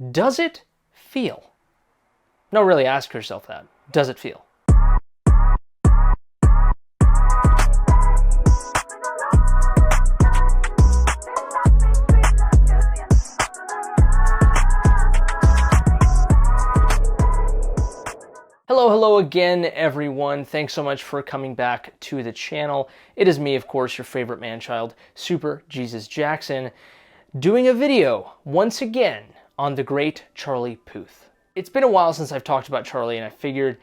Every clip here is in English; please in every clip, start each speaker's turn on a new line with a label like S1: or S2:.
S1: Does it feel? No, really, ask yourself that. Does it feel? Hello again, everyone. Thanks so much for coming back to the channel. It is me, of course, your favorite man-child, Super Jesus Jackson, doing a video once again on the great Charlie Puth. It's been a while since I've talked about Charlie, and I figured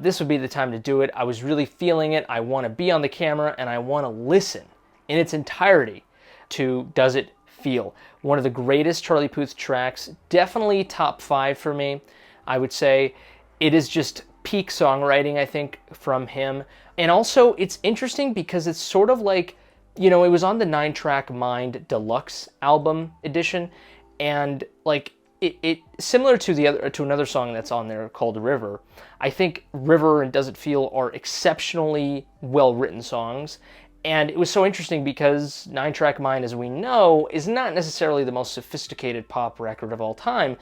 S1: this would be the time to do it. I was really feeling it. I want to be on the camera, and I want to listen in its entirety to Does It Feel? One of the greatest Charlie Puth tracks, definitely top 5 for me, I would say. It is just peak songwriting, I think, from him. And also, it's interesting because it's sort of like, you know, it was on the 9-track Mind Deluxe album edition, and like it similar to another song that's on there called River. I think River and Does It Feel are exceptionally well-written songs. And it was so interesting because 9-track Mind, as we know, is not necessarily the most sophisticated pop record of all time.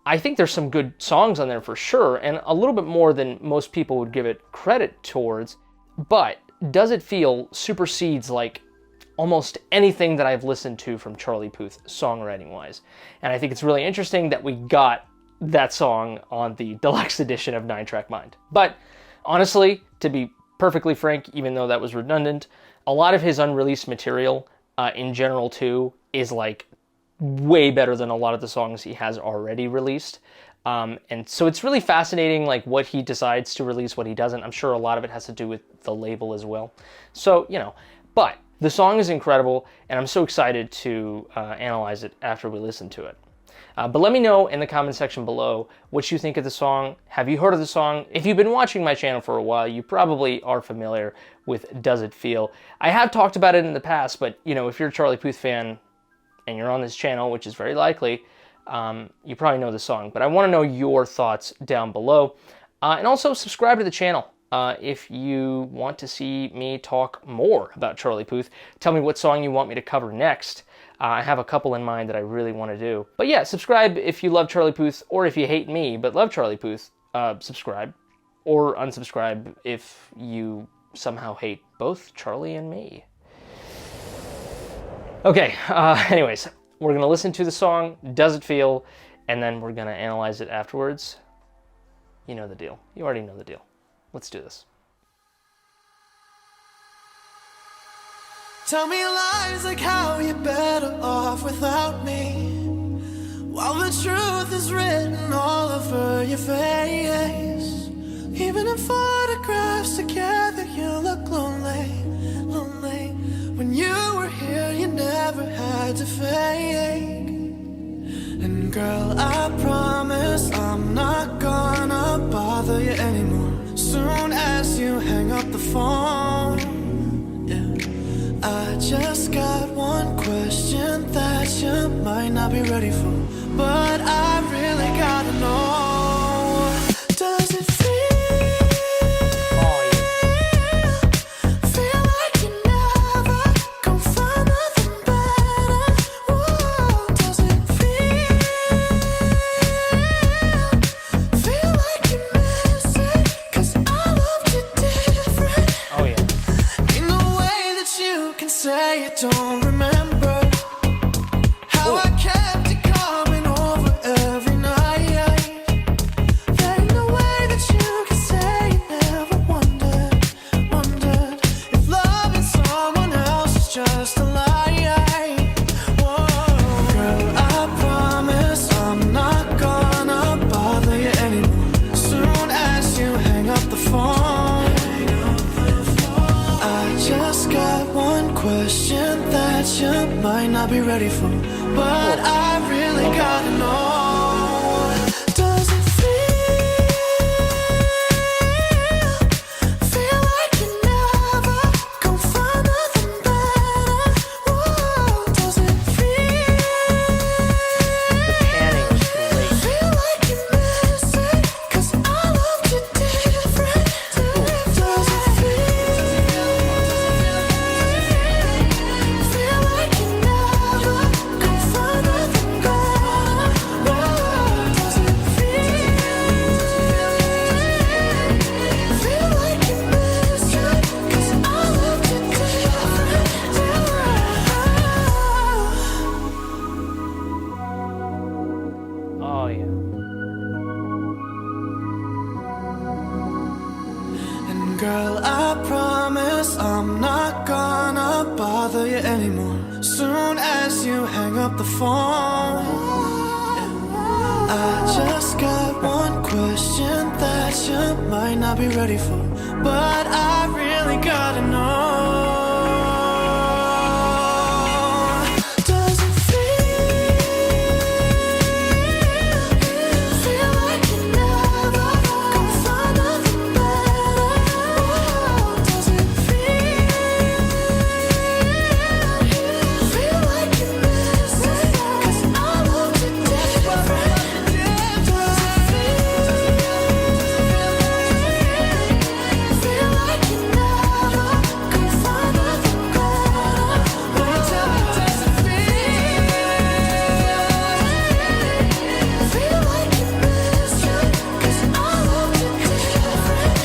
S1: I think there's some good songs on there for sure, and a little bit more than most people would give it credit towards. But Does It Feel supersedes like almost anything that I've listened to from Charlie Puth songwriting-wise. And I think it's really interesting that we got that song on the deluxe edition of 9-track Mind. But honestly, to be perfectly frank, even though that was redundant, a lot of his unreleased material in general too is like way better than a lot of the songs he has already released. And so it's really fascinating, like what he decides to release, what he doesn't. I'm sure a lot of it has to do with the label as well. So, you know, but the song is incredible, and I'm so excited to analyze it after we listen to it. But let me know in the comment section below what you think of the song. Have you heard of the song? If you've been watching my channel for a while, you probably are familiar with Does It Feel? I have talked about it in the past, but you know, if you're a Charlie Puth fan and you're on this channel, which is very likely, you probably know the song. But I want to know your thoughts down below. And also subscribe to the channel if you want to see me talk more about Charlie Puth. Tell me what song you want me to cover next. I have a couple in mind that I really want to do. But yeah, subscribe if you love Charlie Puth, or if you hate me but love Charlie Puth, subscribe. Or unsubscribe if you somehow hate both Charlie and me. Okay, anyways, we're going to listen to the song, Does It Feel? And then we're going to analyze it afterwards. You know the deal. You already know the deal. Let's do this.
S2: Tell me lies like how you're better off without me, while the truth is written all over your face. Even in photographs together you look lonely, lonely. When you were here you never had to fake. And girl, I promise I'm not gonna bother you anymore soon as you hang up the phone. Yeah, I just got one question that you might not be ready for, but I really gotta know. Does it feel? Say you don't remember how I kept it coming over every night. There ain't no way that you can say you never wondered if loving someone else is just a lie. Whoa. Girl, I promise I'm not gonna bother you anymore soon as you hang up the phone. I just got one question that you might not be ready for, but I really gotta know. Does it feel like you never gon' find nothing better? Whoa, does it feel like you miss it? 'Cause I loved you different. Does it feel like you never gon' find nothing better? Girl, I promise I'm not gonna bother you anymore. Soon as you hang up the phone, I just got one question that you might not be ready for, but I really gotta know. Does it feel like you never gonna find nothing better? Does it feel like you miss it? 'Cause I love you different. Does it feel like you never gonna find nothing better? When you tell me, does it feel like you miss it? 'Cause I love you different.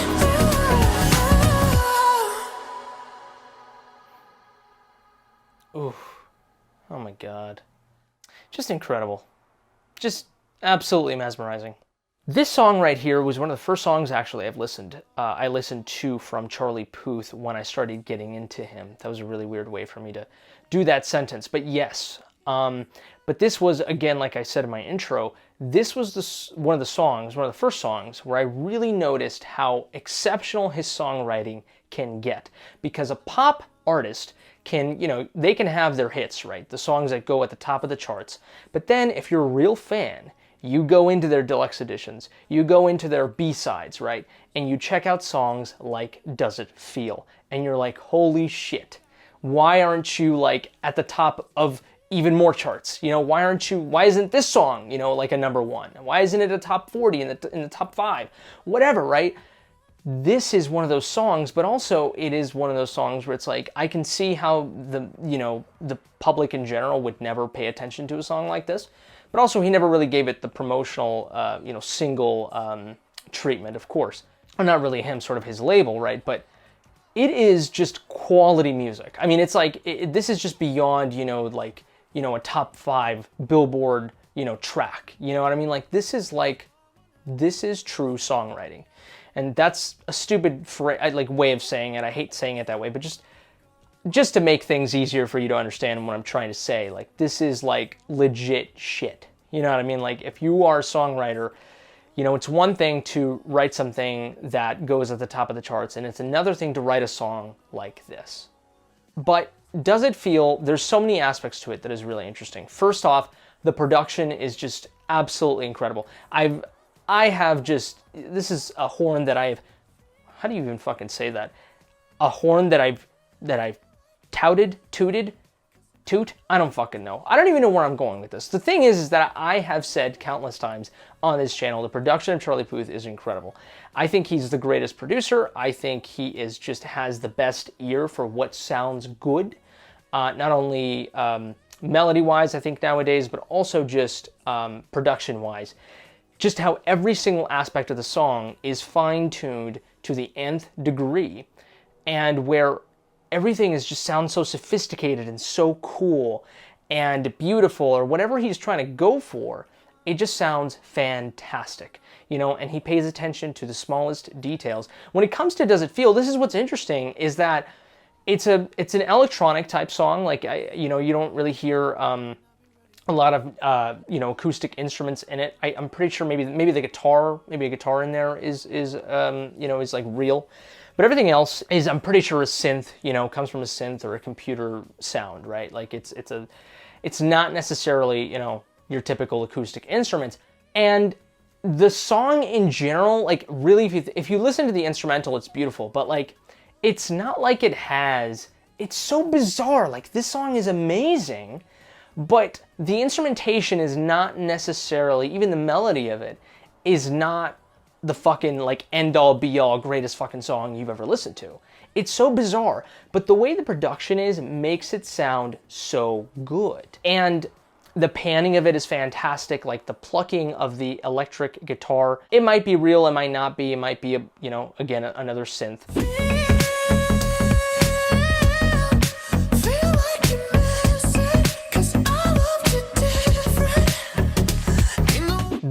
S1: Oof. Oh my God. Just incredible. Just absolutely mesmerizing. This song right here was one of the first songs actually I listened to from Charlie Puth when I started getting into him. That was a really weird way for me to do that sentence, but yes. But this was, again, like I said in my intro, this was one of the first songs where I really noticed how exceptional his songwriting can get. Because a pop artist can, they can have their hits, right? The songs that go at the top of the charts. But then if you're a real fan, you go into their deluxe editions, you go into their B-sides, right? And you check out songs like Does It Feel? And you're like, holy shit, why aren't you like at the top of even more charts? Why isn't this song, like a number one? Why isn't it a top 40 in the top 5? Whatever, right? This is one of those songs, but also it is one of those songs where it's like, I can see how the public in general would never pay attention to a song like this. But also, he never really gave it the promotional, single treatment, of course. Or not really him, sort of his label, right? But it is just quality music. I mean, it's like, this is just beyond, a top 5 Billboard, track. You know what I mean? Like, this is true songwriting. And that's a stupid way of saying it. I hate saying it that way, but just to make things easier for you to understand what I'm trying to say, like, this is like legit shit. You know what I mean? Like, if you are a songwriter, it's one thing to write something that goes at the top of the charts, and it's another thing to write a song like this. But Does It Feel, there's so many aspects to it that is really interesting. First off, the production is just absolutely incredible. This is a horn that how do you even fucking say that? A horn that I've toot? I don't fucking know. I don't even know where I'm going with this. The thing is that I have said countless times on this channel, the production of Charlie Puth is incredible. I think he's the greatest producer. I think he has the best ear for what sounds good. Not only melody-wise, I think nowadays, but also just production-wise. Just how every single aspect of the song is fine-tuned to the nth degree, and where everything just sounds so sophisticated and so cool and beautiful, or whatever he's trying to go for, it just sounds fantastic, and he pays attention to the smallest details. When it comes to Does It Feel, this is what's interesting, is that it's an electronic type song. Like, you don't really hear a lot of acoustic instruments in it. I'm pretty sure maybe a guitar in there is like real. But everything else is, I'm pretty sure, a synth, comes from a synth or a computer sound, right? Like, it's not necessarily, your typical acoustic instruments. And the song in general, like, really, if you listen to the instrumental, it's beautiful, but like, it's not like it's so bizarre. Like, this song is amazing, but the instrumentation is not necessarily, even the melody of it is not the fucking like end-all be-all greatest fucking song you've ever listened to. It's so bizarre, but the way the production is makes it sound so good. And the panning of it is fantastic, like the plucking of the electric guitar. It might be real, it might not be, it might be, again, another synth.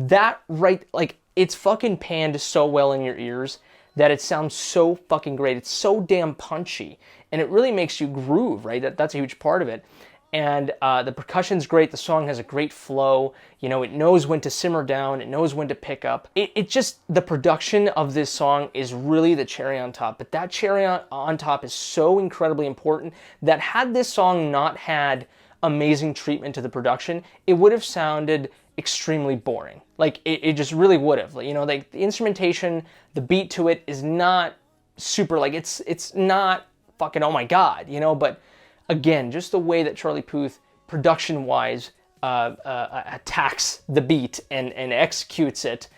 S1: That right, like, it's fucking panned so well in your ears that it sounds so fucking great. It's so damn punchy, and it really makes you groove, right? That's a huge part of it. And the percussion's great. The song has a great flow. You know, it knows when to simmer down. It knows when to pick up. It just, the production of this song is really the cherry on top. But that cherry on top is so incredibly important that had this song not had amazing treatment to the production, it would have sounded extremely boring. Like, it just really would have. You know, like, the instrumentation, the beat to it is not super, like, it's not fucking, oh my God, you know, but again, just the way that Charlie Puth, production-wise, attacks the beat and executes it,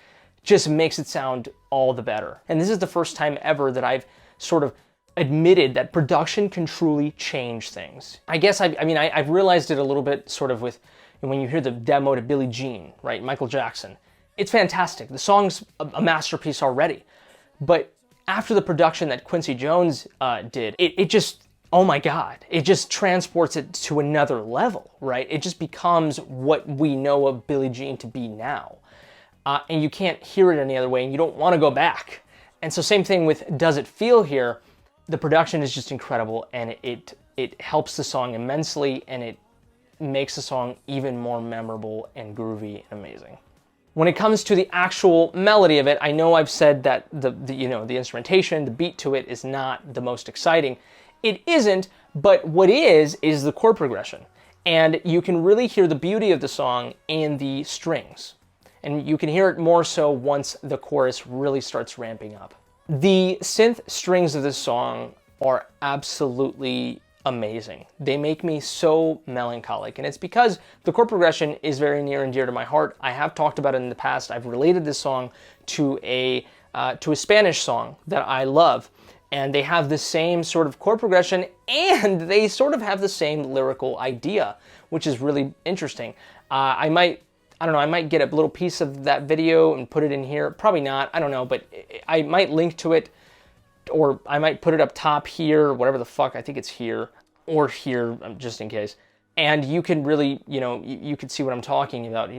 S1: just makes it sound all the better. And this is the first time ever that I've sort of admitted that production can truly change things. I guess, I've realized it a little bit sort of with, when you hear the demo to Billie Jean, right, Michael Jackson. It's fantastic. The song's a masterpiece already. But after the production that Quincy Jones did, it just, oh my God, it just transports it to another level, right? It just becomes what we know of Billie Jean to be now. And you can't hear it any other way, and you don't want to go back. And so same thing with Does It Feel Here. The production is just incredible, and it helps the song immensely, and it makes the song even more memorable and groovy and amazing. When it comes to the actual melody of it, I know I've said that the instrumentation, the beat to it is not the most exciting. It isn't, but what is the chord progression. And you can really hear the beauty of the song in the strings. And you can hear it more so once the chorus really starts ramping up. The synth strings of this song are absolutely amazing. They make me so melancholic, and it's because the chord progression is very near and dear to my heart. I have talked about it in the past. I've related this song to a Spanish song that I love. And they have the same sort of chord progression, and they sort of have the same lyrical idea, which is really interesting. I might get a little piece of that video and put it in here. Probably not, I don't know, but I might link to it, or I might put it up top here, or whatever the fuck, I think it's here, or here, just in case. And you can really, you can see what I'm talking about.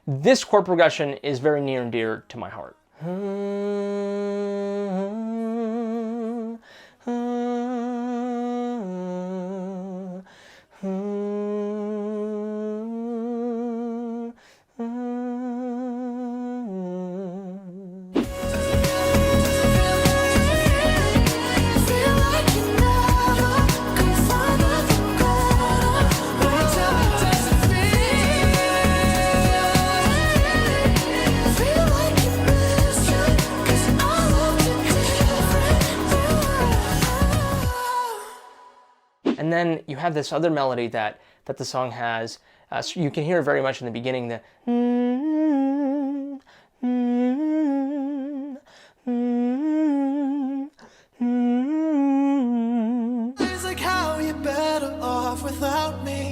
S1: This chord progression is very near and dear to my heart. And then you have this other melody that the song has. So you can hear it very much in the beginning. The
S2: It's like how you're better off without me,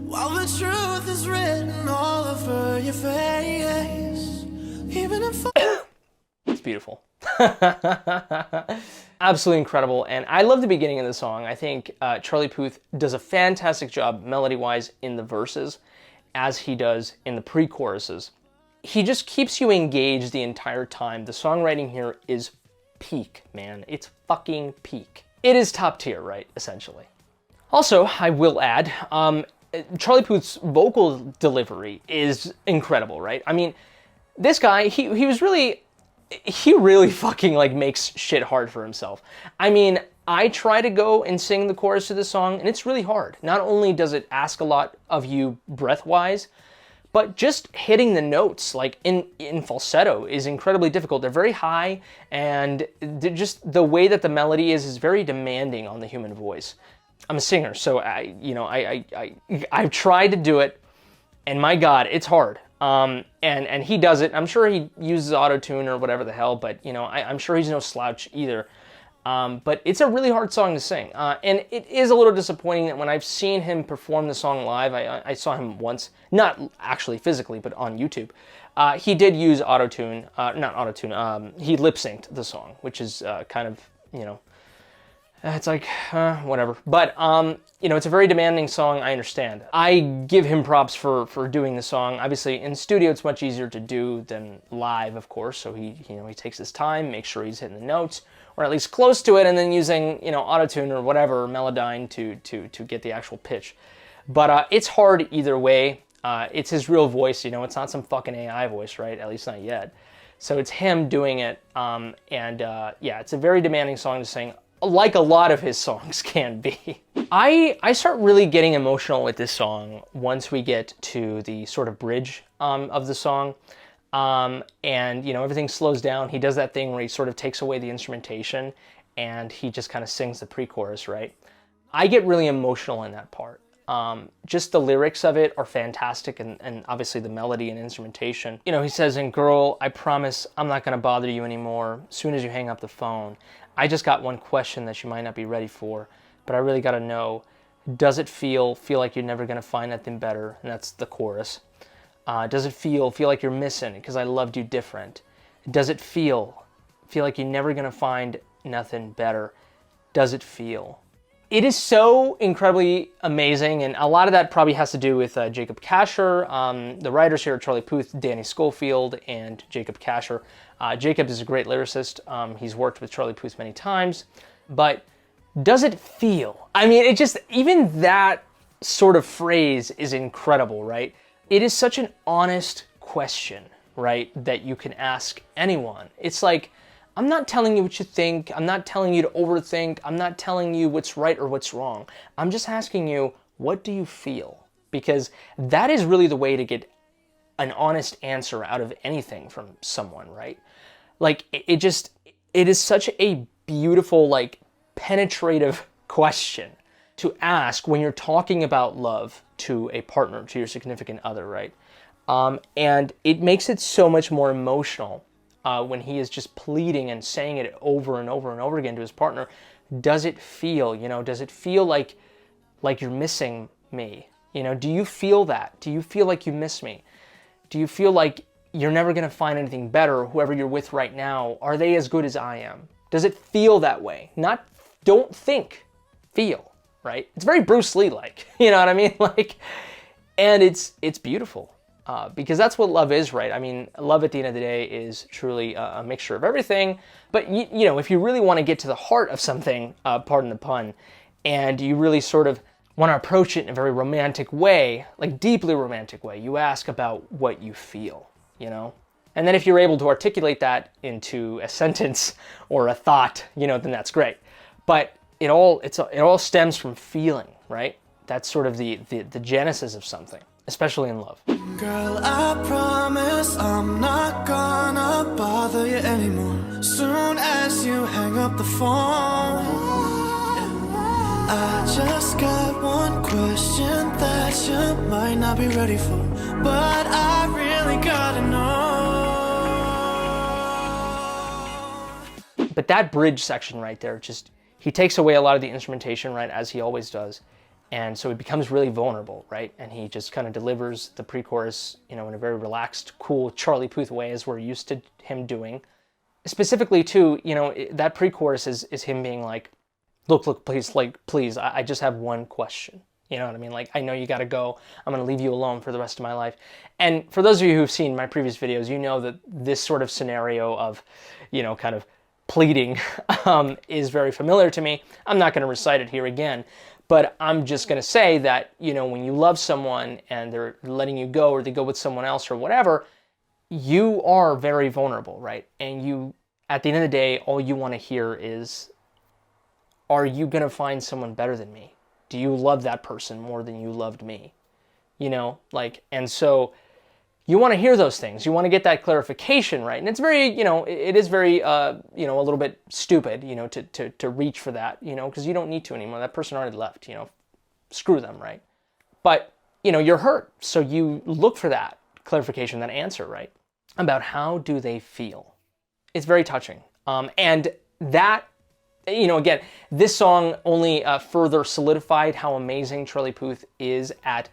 S2: while the truth is written all over your face. Even if
S1: It's beautiful. Absolutely incredible, and I love the beginning of the song. I think Charlie Puth does a fantastic job melody-wise in the verses, as he does in the pre-choruses. He just keeps you engaged the entire time. The songwriting here is peak, man. It's fucking peak. It is top tier, right, essentially. Also, I will add, Charlie Puth's vocal delivery is incredible, right? I mean, this guy, he really fucking like makes shit hard for himself. I mean, I try to go and sing the chorus of the song, and it's really hard. Not only does it ask a lot of you breath-wise, but just hitting the notes like in falsetto is incredibly difficult. They're very high, and just the way that the melody is very demanding on the human voice. I'm a singer, so I've tried to do it, and my God, it's hard. And he does it. I'm sure he uses auto-tune or whatever the hell, but I'm sure he's no slouch either. But it's a really hard song to sing. And it is a little disappointing that when I've seen him perform the song live, I saw him once, not actually physically, but on YouTube. He did use auto-tune, not auto-tune, he lip-synced the song, which is kind of, It's like, whatever. But, you know, it's a very demanding song, I understand. I give him props for doing the song. Obviously, in studio, it's much easier to do than live, of course, so he takes his time, makes sure he's hitting the notes, or at least close to it, and then using, you know, autotune or whatever, Melodyne to get the actual pitch. But it's hard either way. It's his real voice, you know, it's not some fucking AI voice, right? At least not yet. So it's him doing it, yeah, it's a very demanding song to sing, like a lot of his songs can be. I start really getting emotional with this song once we get to the sort of bridge of the song. And, you know, everything slows down. He does that thing where he sort of takes away the instrumentation and he just kind of sings the pre-chorus, right? I get really emotional in that part. Just the lyrics of it are fantastic, and obviously the melody and instrumentation. You know, he says, "And girl, I promise I'm not gonna bother you anymore soon as you hang up the phone. I just got one question that you might not be ready for, but I really gotta know, does it feel like you're never gonna find nothing better?" And that's the chorus. Does it feel like you're missing because I loved you different? Does it feel like you're never gonna find nothing better? Does it feel? It is so incredibly amazing, and a lot of that probably has to do with Jacob Kasher. The writers here are Charlie Puth, Danny Schofield, and Jacob Kasher. Jacob is a great lyricist. He's worked with Charlie Puth many times. But does it feel? I mean, it just, even that sort of phrase is incredible, right? It is such an honest question, right, that you can ask anyone. It's like, I'm not telling you what you think. I'm not telling you to overthink. I'm not telling you what's right or what's wrong. I'm just asking you, what do you feel? Because that is really the way to get an honest answer out of anything from someone, right? Like, it is such a beautiful, like, penetrative question to ask when you're talking about love to a partner, to your significant other, right? And it makes it so much more emotional when he is just pleading and saying it over and over and over again to his partner. Does it feel, you know, does it feel like you're missing me? You know, do you feel that? Do you feel like you miss me? Do you feel like you're never going to find anything better? Whoever you're with right now, are they as good as I am? Does it feel that way? Not, don't think, feel, right? It's very Bruce Lee-like, you know what I mean? Like, and it's beautiful. Because that's what love is, right? I mean, love at the end of the day is truly a mixture of everything. But, you know, if you really want to get to the heart of something, pardon the pun, and you really sort of want to approach it in a very romantic way, like deeply romantic way, you ask about what you feel, you know? And then if you're able to articulate that into a sentence or a thought, you know, then that's great. But it all stems from feeling, right? That's sort of the genesis of something, especially in love.
S2: Girl, I promise I'm not gonna bother you anymore soon as you hang up the phone. I just got one question that you might not be ready for, but I really gotta know.
S1: But that bridge section right there, just, he takes away a lot of the instrumentation, right, as he always does. And so he becomes really vulnerable, right? And he just kind of delivers the pre-chorus, you know, in a very relaxed, cool Charlie Puth way, as we're used to him doing. Specifically, too, you know, that pre-chorus is him being like, look, please, I just have one question. You know what I mean? Like, I know you gotta go. I'm gonna leave you alone for the rest of my life. And for those of you who've seen my previous videos, you know that this sort of scenario of, you know, kind of pleading is very familiar to me. I'm not gonna recite it here again. But I'm just going to say that, you know, when you love someone and they're letting you go or they go with someone else or whatever, you are very vulnerable, right? And you, at the end of the day, all you want to hear is, are you going to find someone better than me? Do you love that person more than you loved me? You know, like, and so you want to hear those things. You want to get that clarification, right? And it's very, you know, it is very, you know, a little bit stupid, you know, to reach for that, you know, because you don't need to anymore. That person already left, you know, screw them, right? But, you know, you're hurt. So you look for that clarification, that answer, right? About how do they feel? It's very touching. And that, you know, again, this song only further solidified how amazing Charlie Puth is at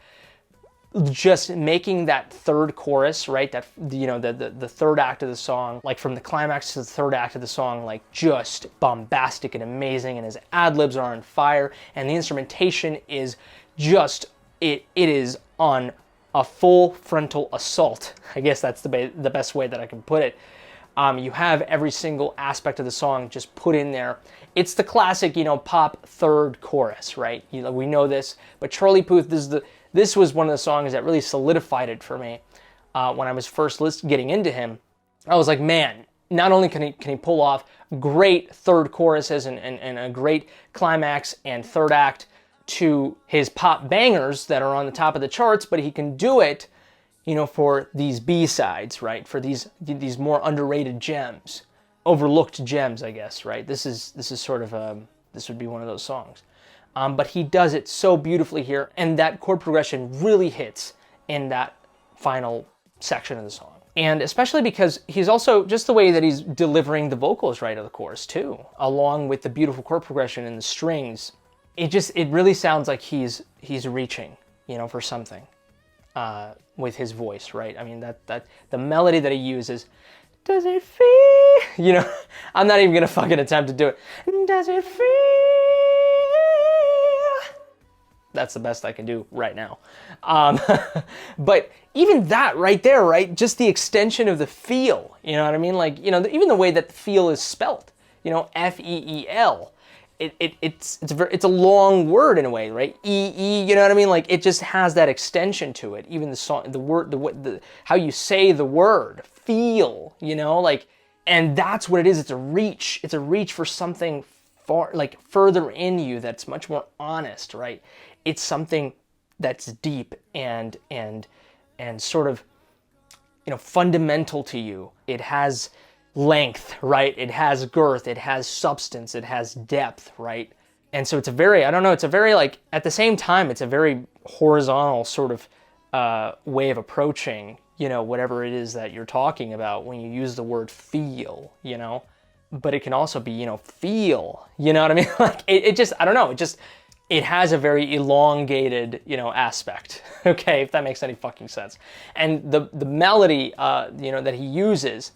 S1: just making that third chorus, right? That, you know, the third act of the song, like from the climax to the third act of the song, like just bombastic and amazing, and his ad-libs are on fire, and the instrumentation is just, it is on a full frontal assault. I guess that's the best way that I can put it. You have every single aspect of the song just put in there. It's the classic, you know, pop third chorus, right? You know, we know this, but Charlie Puth, this was one of the songs that really solidified it for me. When I was first getting into him, I was like, man, not only can he pull off great third choruses and a great climax and third act to his pop bangers that are on the top of the charts, but he can do it, you know, for these B-sides, right? For these more underrated gems, overlooked gems, I guess, right? This is sort of this would be one of those songs. But he does it so beautifully here, and that chord progression really hits in that final section of the song. And especially because he's also, just the way that he's delivering the vocals right of the chorus too, along with the beautiful chord progression and the strings, it really sounds like he's reaching, you know, for something. With his voice, right? I mean, that the melody that he uses, does it feel, you know, I'm not even gonna fucking attempt to do it. Does it feel? That's the best I can do right now. But even that right there, right? Just the extension of the feel, you know what I mean? Like, you know, even the way that the feel is spelt, you know, F-E-E-L. It's a long word in a way, right? you know what I mean? Like, it just has that extension to it. Even the song, the word, how you say the word, feel, you know, like, and that's what it is. It's a reach. It's a reach for something far, like further in you that's much more honest, right? It's something that's deep and sort of, you know, fundamental to you. It has length, right? It has girth, it has substance, it has depth, right? And so it's a very, I don't know, it's a very, like, at the same time, it's a very horizontal sort of way of approaching, you know, whatever it is that you're talking about when you use the word feel, you know? But it can also be, you know, feel, you know what I mean? Like, it just, I don't know, it has a very elongated, you know, aspect, okay, if that makes any fucking sense. And the melody, you know, that he uses,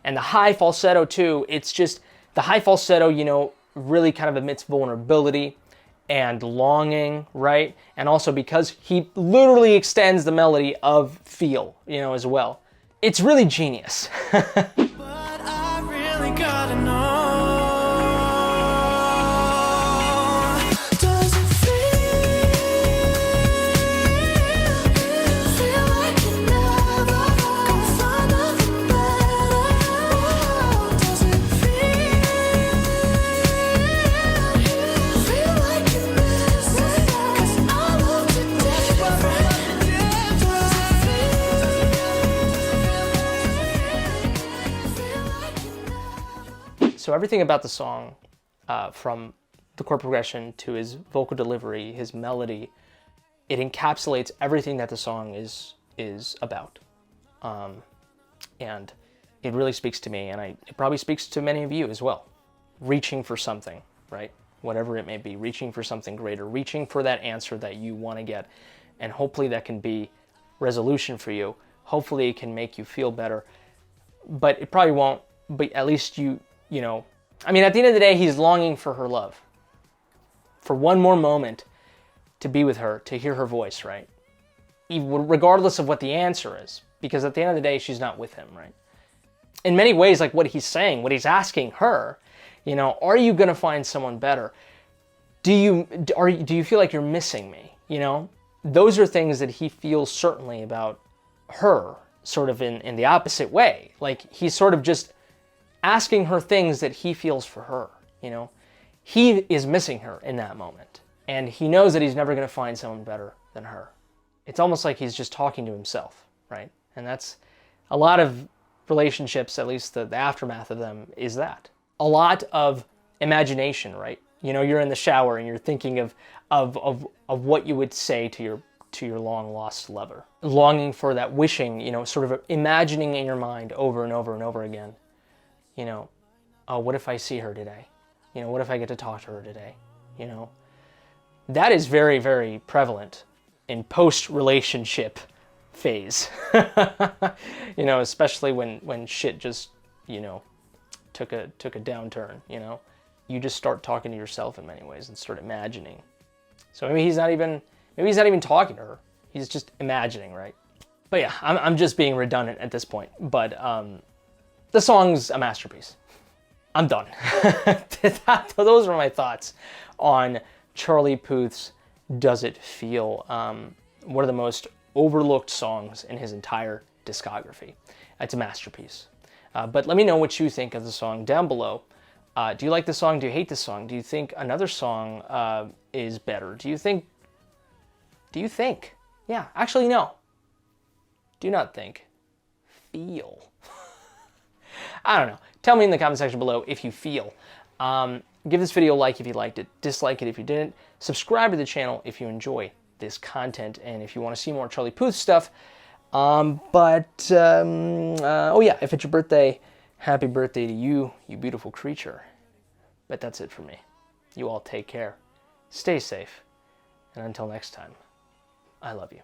S1: and the high falsetto too, it's just, the high falsetto, you know, really kind of admits vulnerability and longing, right? And also because he literally extends the melody of feel, you know, as well. It's really genius.
S2: But I really gotta know. Does it feel like you never can find nothing better? Does it feel like you miss it? 'Cause I love to different. Does it feel like you never?
S1: So everything about the song, from the chord progression to his vocal delivery, his melody, it encapsulates everything that the song is about. And it really speaks to me, and it probably speaks to many of you as well. Reaching for something, right? Whatever it may be, reaching for something greater, reaching for that answer that you want to get. And hopefully that can be resolution for you. Hopefully it can make you feel better. But it probably won't, but at least you know, I mean, at the end of the day, he's longing for her love. For one more moment to be with her, to hear her voice, right? Even regardless of what the answer is, because at the end of the day, she's not with him, right? In many ways, like what he's saying, what he's asking her, you know, are you gonna find someone better? Do you feel like you're missing me? You know, those are things that he feels certainly about her, sort of in the opposite way. Like, he's sort of just asking her things that he feels for her, you know? He is missing her in that moment. And he knows that he's never going to find someone better than her. It's almost like he's just talking to himself, right? And that's a lot of relationships, at least the aftermath of them, is that. A lot of imagination, right? You know, you're in the shower and you're thinking of what you would say to your long lost lover. Longing for that, wishing, you know, sort of imagining in your mind over and over and over again. You know, oh, what if I see her today? You know, what if I get to talk to her today? You know, that is very, very prevalent in post-relationship phase. You know, especially when shit just, you know, took a downturn, you know. You just start talking to yourself in many ways and start imagining. So maybe he's not even talking to her. He's just imagining, right? But yeah, I'm just being redundant at this point. But the song's a masterpiece. I'm done. Those are my thoughts on Charlie Puth's Does It Feel? One of the most overlooked songs in his entire discography. It's a masterpiece. But let me know what you think of the song down below. Do you like the song? Do you hate the song? Do you think another song is better? Do you think? Yeah, actually, no. Do not think. Feel. I don't know. Tell me in the comment section below if you feel. Give this video a like if you liked it. Dislike it if you didn't. Subscribe to the channel if you enjoy this content and if you want to see more Charlie Puth stuff. Oh yeah, if it's your birthday, happy birthday to you, you beautiful creature. But that's it for me. You all take care. Stay safe. And until next time, I love you.